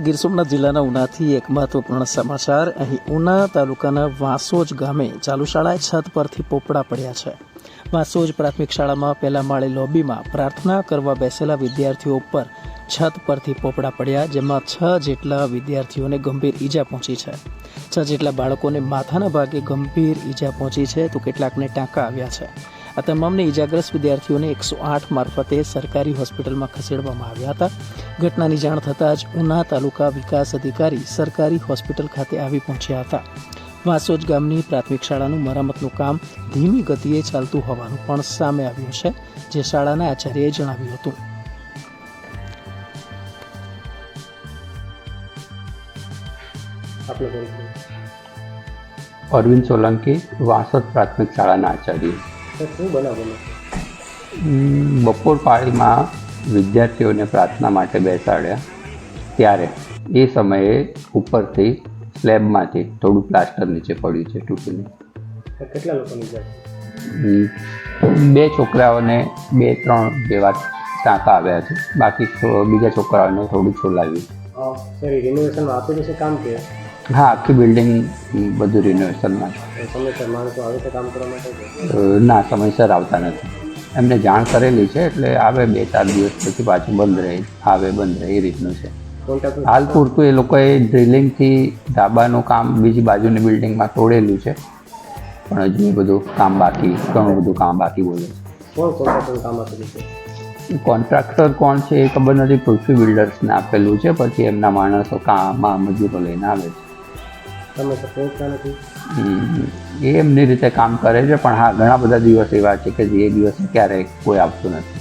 ગીર સોમનાથ જિલ્લાના ઉનાથી એક મહત્વપૂર્ણ સમાચાર. અહીં ઉના તાલુકાના વાંસોજ ગામે ચાલુ શાળાએ છત પરથી પોપડા પડ્યા છે. વાંસોજ પ્રાથમિક શાળામાં પહેલા માળે લોબીમાં પ્રાર્થના કરવા બેસેલા વિદ્યાર્થીઓ ઉપર છત પરથી પોપડા પડ્યા, જેમાં 6 જેટલા વિદ્યાર્થીઓને ગંભીર ઈજા પહોંચી છે. 6 જેટલા બાળકોને માથાના ભાગે ગંભીર ઈજા પહોંચી છે, તો કેટલાકને ટાંકા આવ્યા છે. આ તમામને ઈજાગ્રસ્ત વિદ્યાર્થીઓને 108 મારફતે સરકારી હોસ્પિટલમાં ખસેડવામાં આવ્યા હતા. ઘટનાની જાણ થતાં જ ઉના તાલુકા વિકાસ અધિકારી સરકારી હોસ્પિટલ ખાતે આવી પહોંચ્યા હતા. વાંસોજ ગામની પ્રાથમિક શાળાનું મરામતનું કામ ધીમી ગતિએ ચાલતું હોવાનું પણ સામે આવ્યું છે, જે શાળાના આચાર્યએ જણાવ્યું હતું. અરવિંદ સોલંકી, વાંસોજ પ્રાથમિક શાળાના આચાર્ય. બપોર પાળીમાં વિદ્યાર્થીઓને પ્રાર્થના માટે બેસાડ્યા ત્યારે એ સમયે ઉપરથી સ્લેબમાંથી થોડું પ્લાસ્ટર નીચે પડ્યું છે તૂટીને. કેટલા લોકોની ઈજા? 2 છોકરાઓને 2-3 જેવા ટાંકા આવ્યા છે, બાકી બીજા છોકરાઓને થોડું છોલાવ્યું. સર, રિનોવેશનમાં આપેલું છે કામ કે? હા, આખી બિલ્ડિંગ બધું રિનોવેશનમાં છે. સમયસર માણસો આવે છે કામ કરવા માટે? ના, સમયસર આવતા નથી. એમને જાણ કરેલી છે, એટલે આવે 2-4 દિવસ પછી પાછું બંધ રહે, આવે બંધ રહે, એ રીતનું છે. હાલ પૂરતું એ લોકોએ ડ્રિલિંગથી ધાબાનું કામ બીજી બાજુની બિલ્ડિંગમાં તોડેલું છે, પણ હજુ એ બધું કામ બાકી, ઘણું બધું કામ બાકી બોલે છે. કોણ કોન્ટ્રાક્ટરનું કામ આપેલું છે? કોન્ટ્રાક્ટર કોણ છે એ ખબર નથી. પૃથ્વી બિલ્ડર્સને આપેલું છે, પછી એમના માણસો કામમાં મજૂરો લઈને આવે છે. સમયસર પહોંચતા નથી. એ એમની રીતે કામ કરે છે, પણ હા, ઘણા બધા દિવસ એવા છે કે જે દિવસે ક્યારેય કોઈ આવતું નથી.